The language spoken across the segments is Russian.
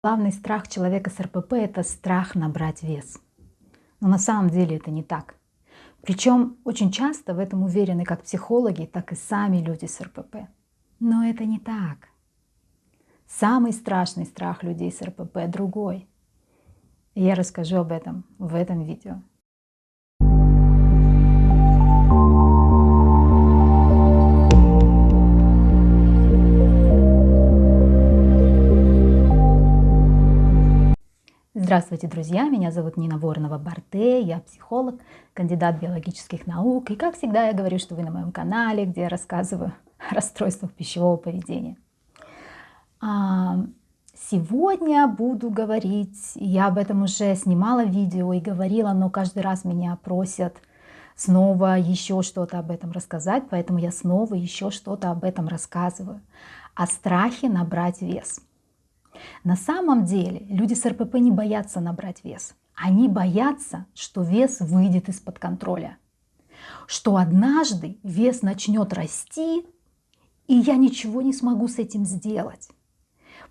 Главный страх человека с РПП — это страх набрать вес. Но на самом деле это не так. Причем очень часто в этом уверены как психологи, так и сами люди с РПП. Но это не так. Самый страшный страх людей с РПП другой. И я расскажу об этом в этом видео. Здравствуйте, друзья! Меня зовут Нина Воронова-Барте, я психолог, кандидат биологических наук. И как всегда я говорю, что вы на моем канале, где я рассказываю о расстройствах пищевого поведения. Сегодня буду говорить, я об этом уже снимала видео и говорила, но каждый раз меня просят снова еще что-то об этом рассказать, поэтому я снова еще что-то об этом рассказываю. О страхе набрать вес. На самом деле люди с РПП не боятся набрать вес. Они боятся, что вес выйдет из-под контроля. Что однажды вес начнет расти, и я ничего не смогу с этим сделать.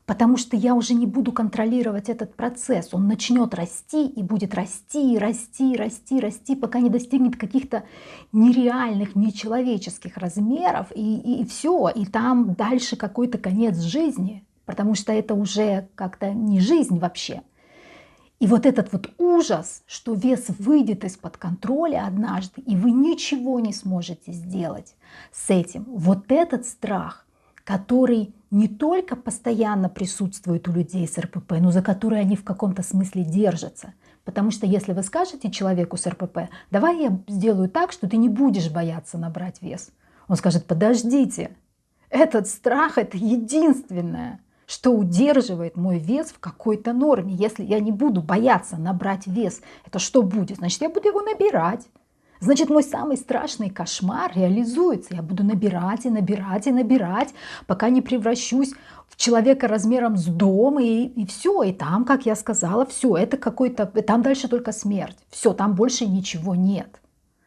Потому что я уже не буду контролировать этот процесс. Он начнет расти и будет расти, расти, расти, расти, пока не достигнет каких-то нереальных, нечеловеческих размеров. И все, и там дальше какой-то конец жизни. Потому что это уже как-то не жизнь вообще. И вот этот вот ужас, что вес выйдет из-под контроля однажды, и вы ничего не сможете сделать с этим. Вот этот страх, который не только постоянно присутствует у людей с РПП, но за который они в каком-то смысле держатся. Потому что если вы скажете человеку с РПП: давай я сделаю так, что ты не будешь бояться набрать вес. Он скажет: подождите, этот страх — это единственное, что удерживает мой вес в какой-то норме. Если я не буду бояться набрать вес, это что будет? Значит, я буду его набирать. Значит, мой самый страшный кошмар реализуется. Я буду набирать и набирать и набирать, пока не превращусь в человека размером с дом, и все. И там, как я сказала, все, это какой-то, там дальше только смерть. Все, там больше ничего нет.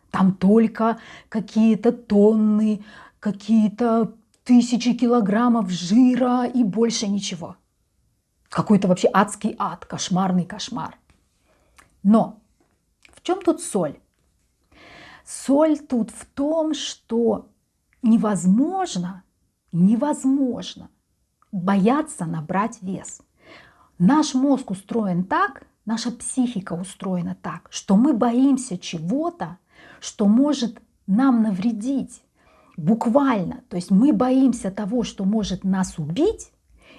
Там только какие-то тонны, какие-то тысячи килограммов жира и больше ничего. Какой-то вообще адский ад, кошмарный кошмар. Но в чем тут соль? Соль тут в том, что невозможно бояться набрать вес. Наш мозг устроен так, наша психика устроена так, что мы боимся чего-то, что может нам навредить. Буквально. То есть мы боимся того, что может нас убить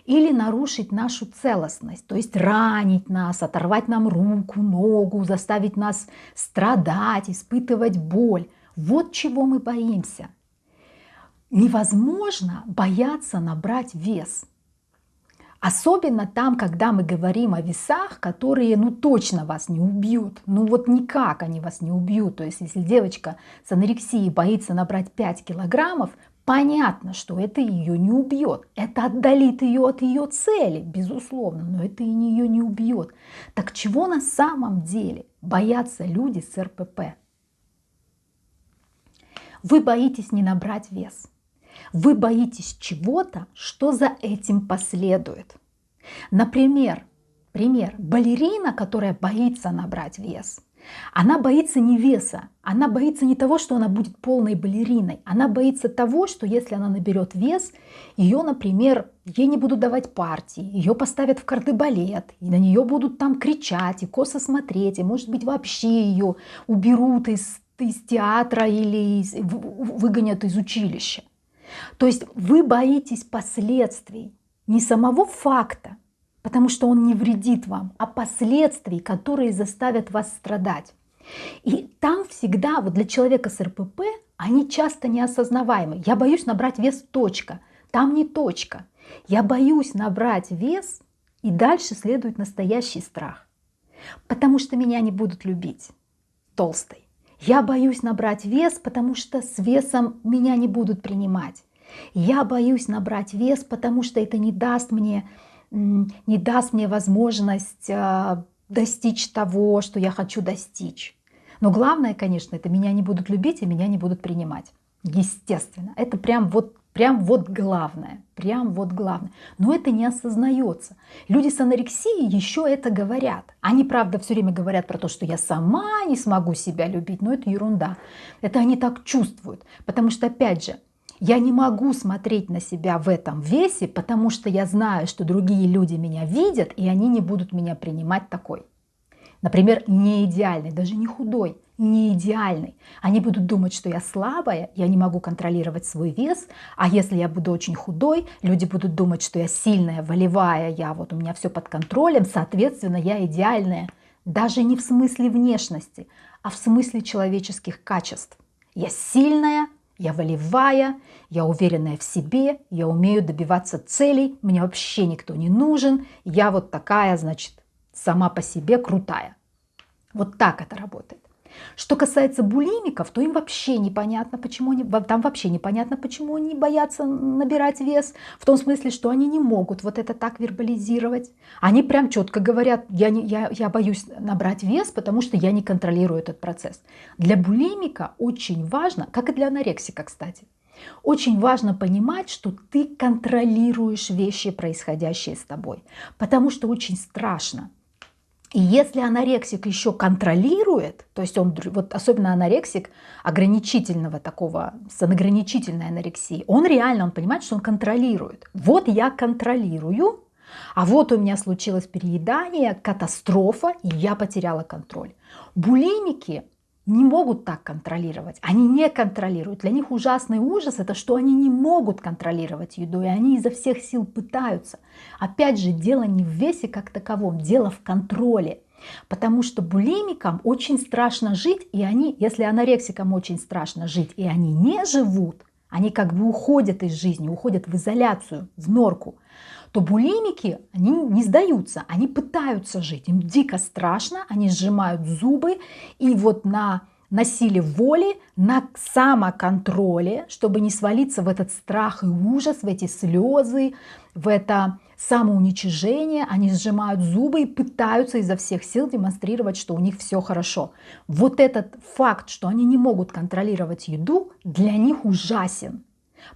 или нарушить нашу целостность. То есть ранить нас, оторвать нам руку, ногу, заставить нас страдать, испытывать боль. Вот чего мы боимся. Невозможно бояться набрать вес. Особенно там, когда мы говорим о весах, которые точно вас не убьют. Вот никак они вас не убьют. То есть если девочка с анорексией боится набрать 5 килограммов, понятно, что это ее не убьет. Это отдалит ее от ее цели, безусловно, но это ее не убьет. Так чего на самом деле боятся люди с РПП? Вы боитесь не набрать вес. Вы боитесь чего-то, что за этим последует. Например, балерина, которая боится набрать вес, она боится не веса, она боится не того, что она будет полной балериной, она боится того, что если она наберет вес, ее, например, ей не будут давать партии, ее поставят в кардебалет, и на нее будут там кричать и косо смотреть, и, может быть, вообще ее уберут из театра или выгонят из училища. То есть вы боитесь последствий, не самого факта, потому что он не вредит вам, а последствий, которые заставят вас страдать. И там всегда, вот для человека с РПП, они часто неосознаваемы. Я боюсь набрать вес, точка. Там не точка. Я боюсь набрать вес, и дальше следует настоящий страх. Потому что меня не будут любить толстой. Я боюсь набрать вес, потому что с весом меня не будут принимать. Я боюсь набрать вес, потому что это не даст мне возможность достичь того, что я хочу достичь. Но главное, конечно, это меня не будут любить и меня не будут принимать. Естественно. Это прям вот Прям вот главное, прям вот главное. Но это не осознается. Люди с анорексией еще это говорят. Они, правда, все время говорят про то, что я сама не смогу себя любить, но это ерунда. Это они так чувствуют. Потому что, опять же, я не могу смотреть на себя в этом весе, потому что я знаю, что другие люди меня видят, и они не будут меня принимать такой. Например, не идеальный, даже не худой, не идеальный. Они будут думать, что я слабая, я не могу контролировать свой вес, а если я буду очень худой, люди будут думать, что я сильная, волевая, у меня все под контролем, соответственно, я идеальная. Даже не в смысле внешности, а в смысле человеческих качеств. Я сильная, я волевая, я уверенная в себе, я умею добиваться целей, мне вообще никто не нужен, я вот такая, значит, сама по себе крутая. Вот так это работает. Что касается булимиков, то им вообще непонятно, почему они боятся набирать вес, в том смысле, что они не могут вот это так вербализировать. Они прям четко говорят, я боюсь набрать вес, потому что я не контролирую этот процесс. Для булимика очень важно, как и для анорексика, кстати, очень важно понимать, что ты контролируешь вещи, происходящие с тобой, потому что очень страшно. И если анорексик еще контролирует, то есть он, вот особенно анорексик ограничительного такого, с ограничительной анорексией, он понимает, что он контролирует. Вот я контролирую, а вот у меня случилось переедание, катастрофа, и я потеряла контроль. Булимики не могут так контролировать, они не контролируют. Для них ужасный ужас – это что они не могут контролировать еду, и они изо всех сил пытаются. Опять же, дело не в весе как таковом, дело в контроле. Потому что булимикам очень страшно жить, и они, если анорексикам очень страшно жить, и они не живут, они как бы уходят из жизни, уходят в изоляцию, в норку, то булимики, они не сдаются, они пытаются жить, им дико страшно, они сжимают зубы, и вот на силе воли, на самоконтроле, чтобы не свалиться в этот страх и ужас, в эти слезы, в это самоуничижение, они сжимают зубы и пытаются изо всех сил демонстрировать, что у них все хорошо. Вот этот факт, что они не могут контролировать еду, для них ужасен.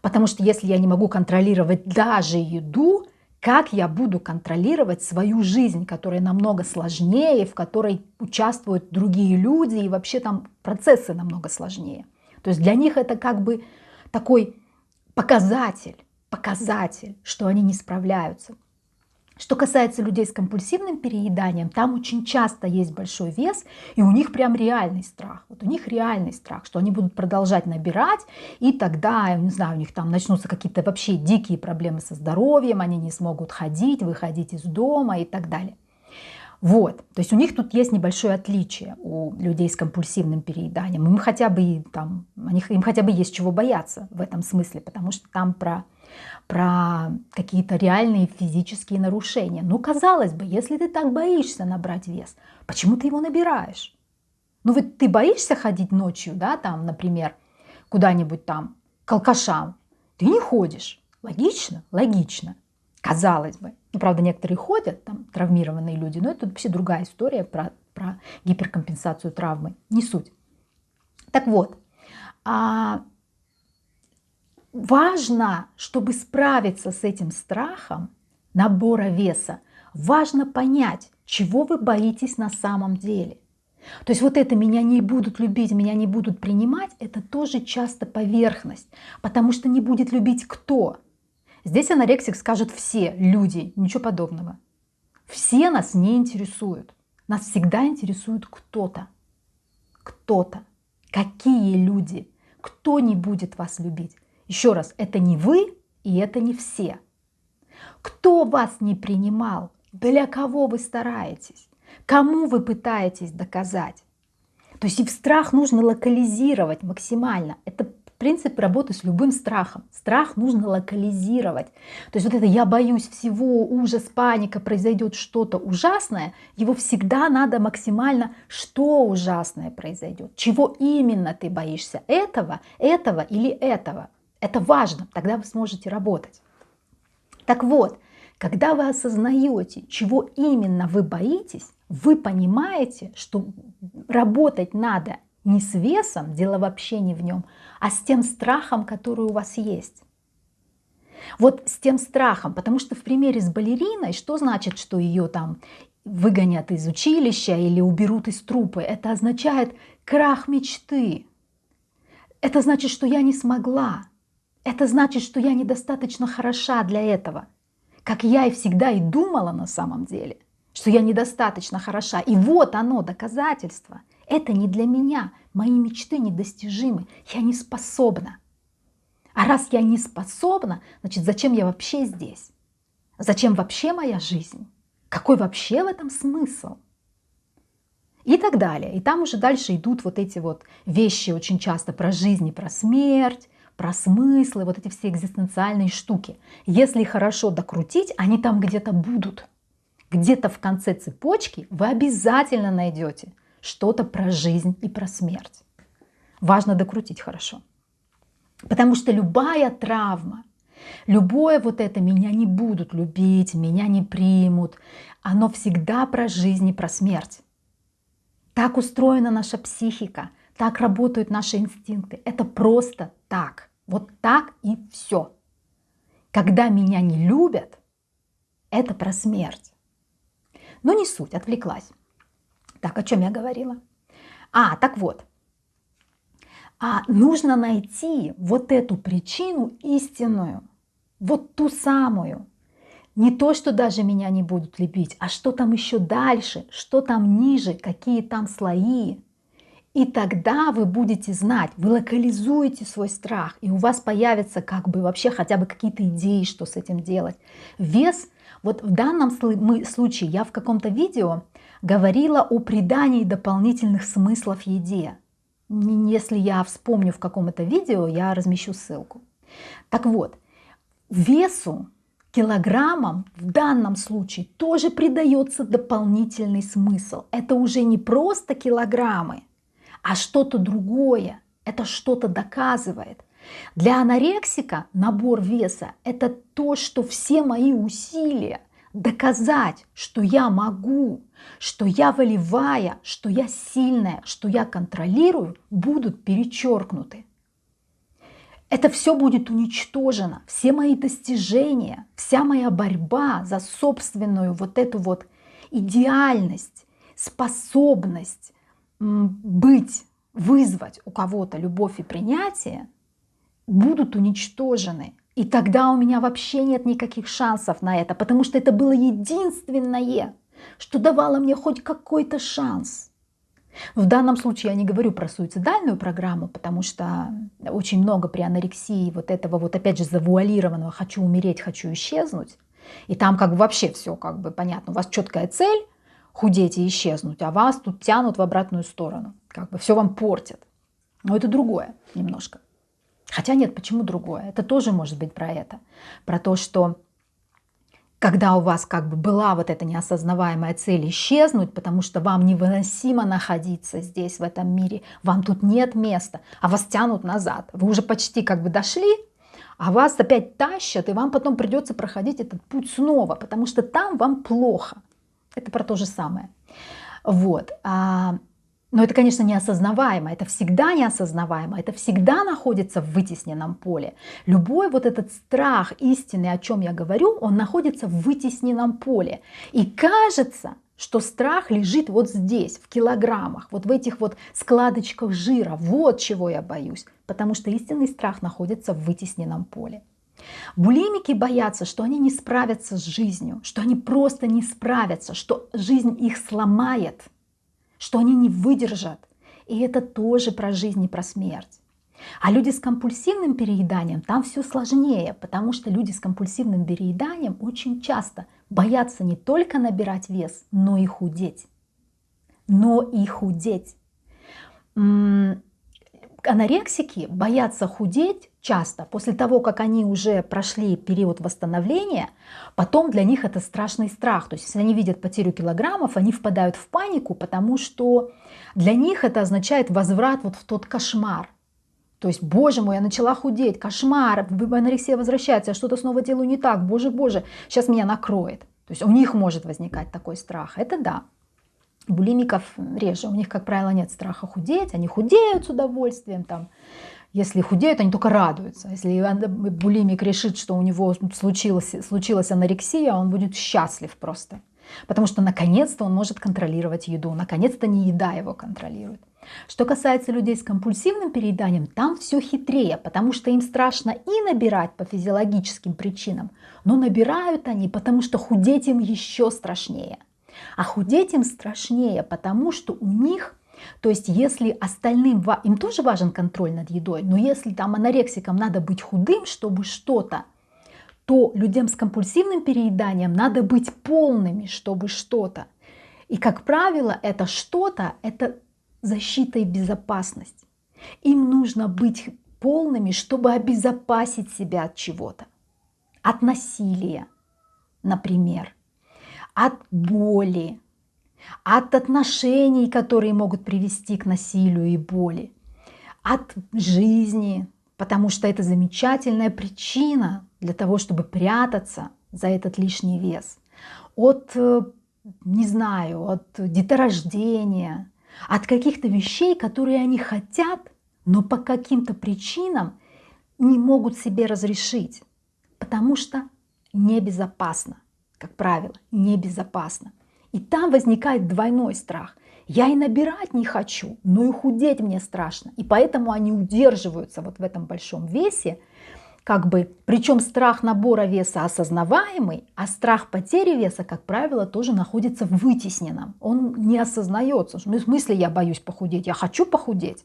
Потому что если я не могу контролировать даже еду, как я буду контролировать свою жизнь, которая намного сложнее, в которой участвуют другие люди, и вообще там процессы намного сложнее. То есть для них это как бы такой показатель, что они не справляются. Что касается людей с компульсивным перееданием, там очень часто есть большой вес, и у них прям реальный страх. Вот у них реальный страх, что они будут продолжать набирать, и тогда, я не знаю, у них там начнутся какие-то вообще дикие проблемы со здоровьем, они не смогут ходить, выходить из дома и так далее. Вот, то есть у них тут есть небольшое отличие у людей с компульсивным перееданием. Им хотя бы есть чего бояться в этом смысле, потому что там про какие-то реальные физические нарушения. Ну, казалось бы, если ты так боишься набрать вес, почему ты его набираешь? Ну, ведь ты боишься ходить ночью, да, там, например, куда-нибудь там к алкашам. Ты не ходишь. Логично? Логично. Казалось бы. Ну, правда, некоторые ходят, там, травмированные люди, но это вообще другая история про гиперкомпенсацию травмы. Не суть. Так вот, важно, чтобы справиться с этим страхом набора веса, важно понять, чего вы боитесь на самом деле. То есть вот это «меня не будут любить, меня не будут принимать» — это тоже часто поверхность, потому что не будет любить кто? Здесь анорексик скажет все люди, ничего подобного. Все нас не интересуют. Нас всегда интересует кто-то. Кто-то. Какие люди? Кто не будет вас любить? Еще раз, это не вы и это не все. Кто вас не принимал? Для кого вы стараетесь? Кому вы пытаетесь доказать? То есть и в страх нужно локализировать максимально. Это принцип работы с любым страхом. Страх нужно локализировать. То есть вот это «я боюсь всего», ужас, паника, произойдет что-то ужасное, его всегда надо максимально, что ужасное произойдет, чего именно ты боишься, этого или этого. Это важно, тогда вы сможете работать. Так вот, когда вы осознаете, чего именно вы боитесь, вы понимаете, что работать надо не с весом, дело вообще не в нем, а с тем страхом, который у вас есть. Вот с тем страхом, потому что в примере с балериной, что значит, что ее там выгонят из училища или уберут из труппы? Это означает крах мечты. Это значит, что я не смогла. Это значит, что я недостаточно хороша для этого. Как я и всегда и думала на самом деле, что я недостаточно хороша. И вот оно, доказательство. Это не для меня. Мои мечты недостижимы. Я не способна. А раз я не способна, значит, зачем я вообще здесь? Зачем вообще моя жизнь? Какой вообще в этом смысл? И так далее. И там уже дальше идут вот эти вот вещи очень часто про жизнь и про смерть, про смыслы, вот эти все экзистенциальные штуки. Если хорошо докрутить, они там где-то будут. Где-то в конце цепочки вы обязательно найдете что-то про жизнь и про смерть. Важно докрутить хорошо. Потому что любая травма, любое вот это «меня не будут любить», «меня не примут», оно всегда про жизнь и про смерть. Так устроена наша психика, так работают наши инстинкты. Это просто так. Вот так и все. Когда меня не любят, это про смерть. Но не суть, отвлеклась. Так, о чем я говорила? Так вот. Нужно найти вот эту причину истинную, вот ту самую. Не то, что даже меня не будут любить, а что там еще дальше, что там ниже, какие там слои. И тогда вы будете знать, вы локализуете свой страх, и у вас появятся как бы вообще хотя бы какие-то идеи, что с этим делать. Вес, вот в данном случае я в каком-то видео говорила о придании дополнительных смыслов еде. Если я вспомню в каком-то видео, я размещу ссылку. Так вот, весу, килограммам в данном случае тоже придается дополнительный смысл. Это уже не просто килограммы, а что-то другое. Это что-то доказывает. Для анорексика набор веса – это то, что все мои усилия доказать, что я могу, что я волевая, что я сильная, что я контролирую, будут перечеркнуты. Это все будет уничтожено, все мои достижения, вся моя борьба за собственную вот эту вот идеальность, способность быть, вызвать у кого-то любовь и принятие, будут уничтожены. И тогда у меня вообще нет никаких шансов на это, потому что это было единственное, что давало мне хоть какой-то шанс. В данном случае я не говорю про суицидальную программу, потому что очень много при анорексии вот этого вот опять же завуалированного «хочу умереть, хочу исчезнуть». И там как бы вообще все как бы понятно. У вас четкая цель – худеть и исчезнуть, а вас тут тянут в обратную сторону. Как бы все вам портят. Но это другое немножко. Хотя нет, почему другое? Это тоже может быть про это. Про то, что когда у вас как бы была вот эта неосознаваемая цель исчезнуть, потому что вам невыносимо находиться здесь, в этом мире, вам тут нет места, а вас тянут назад. Вы уже почти как бы дошли, а вас опять тащат, и вам потом придется проходить этот путь снова, потому что там вам плохо. Это про то же самое. Вот. Но это, конечно, неосознаваемо, это всегда неосознаваемо, это всегда находится в вытесненном поле. Любой вот этот страх истинный, о чем я говорю, он находится в вытесненном поле. И кажется, что страх лежит вот здесь, в килограммах, вот в этих вот складочках жира. Вот чего я боюсь, потому что истинный страх находится в вытесненном поле. Булимики боятся, что они не справятся с жизнью, что они просто не справятся, что жизнь их сломает, что они не выдержат. И это тоже про жизнь и про смерть. А люди с компульсивным перееданием, там все сложнее, потому что люди с компульсивным перееданием очень часто боятся не только набирать вес, но и худеть. Но и худеть. Анорексики боятся худеть часто после того, как они уже прошли период восстановления, потом для них это страшный страх. То есть если они видят потерю килограммов, они впадают в панику, потому что для них это означает возврат вот в тот кошмар. То есть, боже мой, я начала худеть, кошмар, анорексия возвращается, я что-то снова делаю не так, боже, сейчас меня накроет. То есть у них может возникать такой страх, это да. Булимиков реже, у них, как правило, нет страха худеть, они худеют с удовольствием, там, Если худеют, они только радуются. Если булимик решит, что у него случилась анорексия, он будет счастлив просто. Потому что наконец-то он может контролировать еду, наконец-то не еда его контролирует. Что касается людей с компульсивным перееданием, там все хитрее, потому что им страшно и набирать по физиологическим причинам, но набирают они, потому что худеть им еще страшнее. А худеть им страшнее, потому что у них, то есть если остальным, им тоже важен контроль над едой, но если там анорексикам надо быть худым, чтобы что-то, то людям с компульсивным перееданием надо быть полными, чтобы что-то. И, как правило, это что-то, это защита и безопасность. Им нужно быть полными, чтобы обезопасить себя от чего-то. От насилия, например, от боли, от отношений, которые могут привести к насилию и боли, от жизни, потому что это замечательная причина для того, чтобы прятаться за этот лишний вес, от, не знаю, от деторождения, от каких-то вещей, которые они хотят, но по каким-то причинам не могут себе разрешить, потому что небезопасно, как правило, небезопасно. И там возникает двойной страх. Я и набирать не хочу, но и худеть мне страшно. И поэтому они удерживаются вот в этом большом весе, как бы, причем страх набора веса осознаваемый, а страх потери веса, как правило, тоже находится в вытесненном. Он не осознается. В смысле я боюсь похудеть? Я хочу похудеть.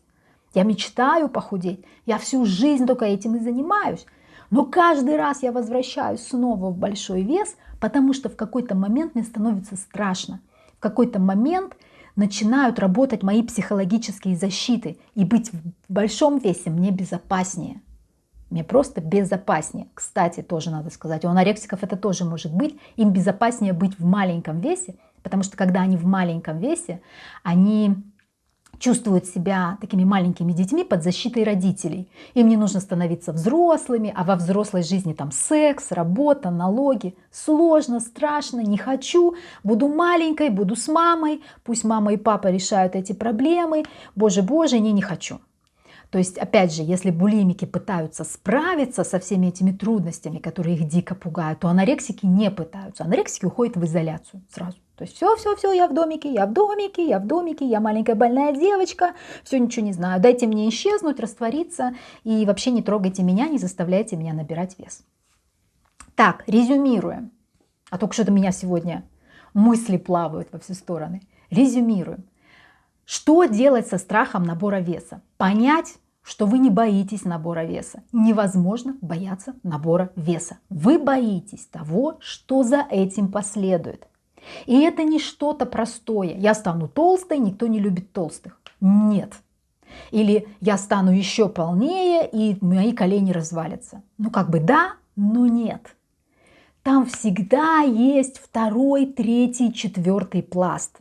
Я мечтаю похудеть. Я всю жизнь только этим и занимаюсь. Но каждый раз я возвращаюсь снова в большой вес, потому что в какой-то момент мне становится страшно. В какой-то момент начинают работать мои психологические защиты. И быть в большом весе мне безопаснее. Мне просто безопаснее. Кстати, тоже надо сказать, у анорексиков это тоже может быть. Им безопаснее быть в маленьком весе, потому что когда они в маленьком весе, они чувствуют себя такими маленькими детьми под защитой родителей. Им не нужно становиться взрослыми, а во взрослой жизни там секс, работа, налоги. Сложно, страшно, не хочу, буду маленькой, буду с мамой, пусть мама и папа решают эти проблемы. Боже, боже, не хочу. То есть, опять же, если булимики пытаются справиться со всеми этими трудностями, которые их дико пугают, то анорексики не пытаются. Анорексики уходят в изоляцию сразу. То есть все, я в домике, я в домике, я в домике, я маленькая больная девочка, все ничего не знаю. Дайте мне исчезнуть, раствориться и вообще не трогайте меня, не заставляйте меня набирать вес. Так, резюмируем. А только что-то у меня сегодня мысли плавают во все стороны. Резюмируем. Что делать со страхом набора веса? Понять, что вы не боитесь набора веса. Невозможно бояться набора веса. Вы боитесь того, что за этим последует. И это не что-то простое. Я стану толстой, никто не любит толстых. Нет. Или я стану еще полнее, и мои колени развалятся. Ну как бы да, но нет. Там всегда есть второй, третий, четвертый пласт.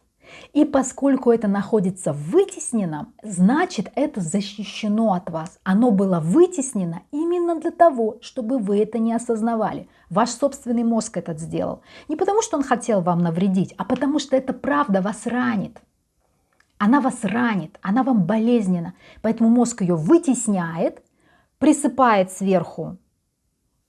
И поскольку это находится в вытесненном, значит, это защищено от вас. Оно было вытеснено именно для того, чтобы вы это не осознавали. Ваш собственный мозг этот сделал. Не потому, что он хотел вам навредить, а потому, что эта правда вас ранит. Она вас ранит, она вам болезненна. Поэтому мозг ее вытесняет, присыпает сверху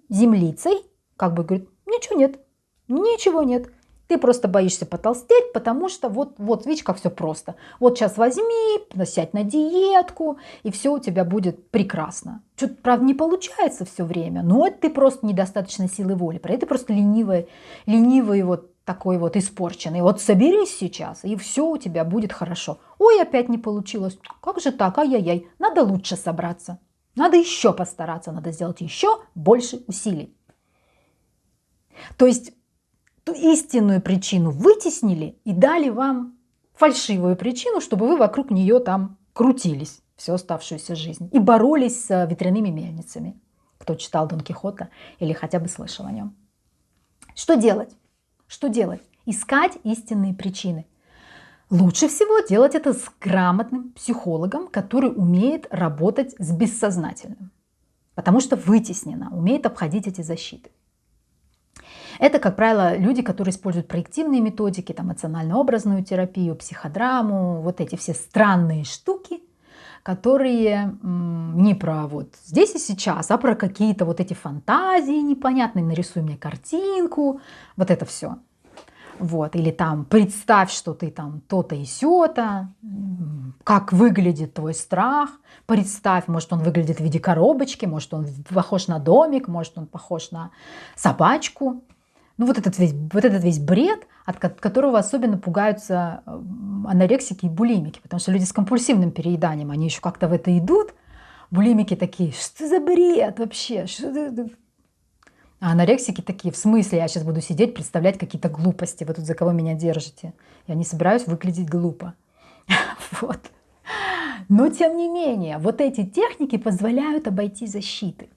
землицей, как бы говорит, ничего нет, ничего нет. Ты просто боишься потолстеть, потому что вот видишь, как все просто. Вот сейчас возьми, сядь на диетку, и все у тебя будет прекрасно. Что-то, правда, не получается все время, но это ты просто недостаточно силы воли. Про это просто ленивый вот такой вот испорченный. Вот соберись сейчас, и все у тебя будет хорошо. Ой, опять не получилось. Как же так? Ай-яй-яй. Надо лучше собраться. Надо еще постараться, надо сделать еще больше усилий. То есть истинную причину вытеснили и дали вам фальшивую причину, чтобы вы вокруг нее там крутились всю оставшуюся жизнь и боролись с ветряными мельницами. Кто читал Дон Кихота или хотя бы слышал о нем. Что делать? Что делать? Искать истинные причины. Лучше всего делать это с грамотным психологом, который умеет работать с бессознательным, потому что вытеснено, умеет обходить эти защиты. Это, как правило, люди, которые используют проективные методики, там, эмоционально-образную терапию, психодраму, вот эти все странные штуки, которые не про вот здесь и сейчас, а про какие-то вот эти фантазии непонятные, нарисуй мне картинку, вот это все. Вот, или там представь, что ты там то-то и сё-то, как выглядит твой страх, представь, может он выглядит в виде коробочки, может он похож на домик, может он похож на собачку. Ну вот этот весь бред, от которого особенно пугаются анорексики и булимики, потому что люди с компульсивным перееданием, они еще как-то в это идут, булимики такие, что за бред вообще, а анорексики такие, в смысле, я сейчас буду сидеть, представлять какие-то глупости, вы тут за кого меня держите? Я не собираюсь выглядеть глупо. Вот. Но тем не менее, вот эти техники позволяют обойти защиты.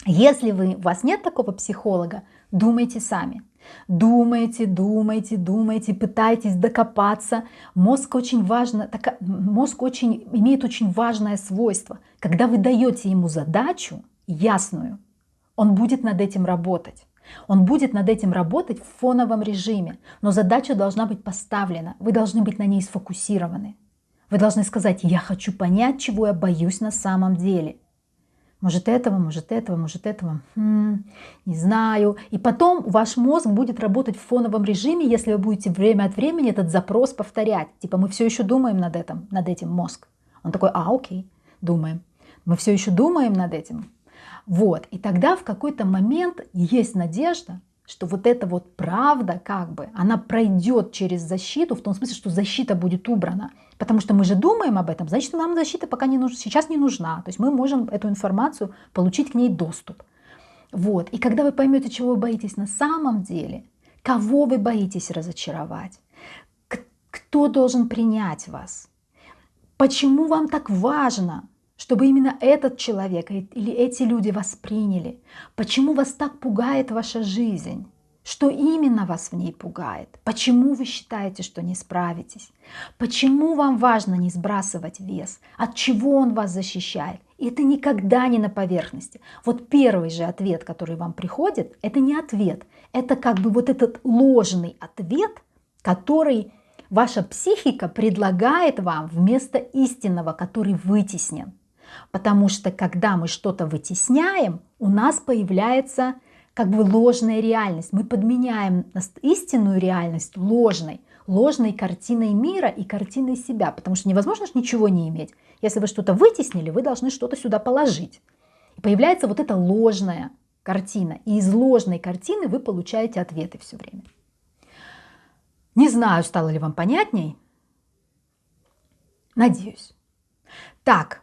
Если у вас нет такого психолога, думайте сами. Думайте, думайте, думайте, пытайтесь докопаться. Мозг имеет очень важное свойство. Когда вы даете ему задачу ясную, он будет над этим работать. Он будет над этим работать в фоновом режиме. Но задача должна быть поставлена. Вы должны быть на ней сфокусированы. Вы должны сказать, я хочу понять, чего я боюсь на самом деле. Может этого, может этого, может этого. Не знаю. И потом ваш мозг будет работать в фоновом режиме, если вы будете время от времени этот запрос повторять. Типа мы все еще думаем над этим мозг. Он такой, окей, думаем. Мы все еще думаем над этим. Вот, и тогда в какой-то момент есть надежда, что вот эта вот правда она пройдет через защиту, в том смысле, что защита будет убрана. Потому что мы же думаем об этом, значит, нам защита пока не нужна, сейчас не нужна. То есть мы можем эту информацию получить к ней доступ. Вот, и когда вы поймете, чего вы боитесь на самом деле, кого вы боитесь разочаровать, кто должен принять вас, почему вам так важно, чтобы именно этот человек или эти люди вас приняли. Почему вас так пугает ваша жизнь? Что именно вас в ней пугает? Почему вы считаете, что не справитесь? Почему вам важно не сбрасывать вес? От чего он вас защищает? И это никогда не на поверхности. Вот первый же ответ, который вам приходит, это не ответ. Это вот этот ложный ответ, который ваша психика предлагает вам вместо истинного, который вытеснен. Потому что когда мы что-то вытесняем, у нас появляется ложная реальность. Мы подменяем истинную реальность ложной картиной мира и картиной себя. Потому что невозможно ничего не иметь. Если вы что-то вытеснили, вы должны что-то сюда положить. И появляется вот эта ложная картина. И из ложной картины вы получаете ответы все время. Не знаю, стало ли вам понятней. Надеюсь. Так.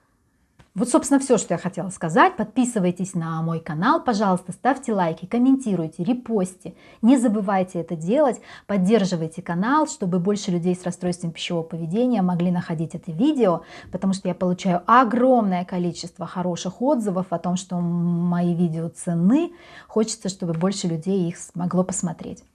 Вот, собственно, все, что я хотела сказать. Подписывайтесь на мой канал, пожалуйста, ставьте лайки, комментируйте, репостите. Не забывайте это делать, поддерживайте канал, чтобы больше людей с расстройством пищевого поведения могли находить это видео, потому что я получаю огромное количество хороших отзывов о том, что мои видео ценны. Хочется, чтобы больше людей их смогло посмотреть.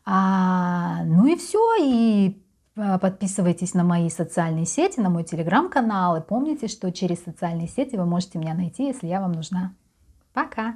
Ну и все, и подписывайтесь на мои социальные сети, на мой телеграм-канал. И помните, что через социальные сети вы можете меня найти, если я вам нужна. Пока!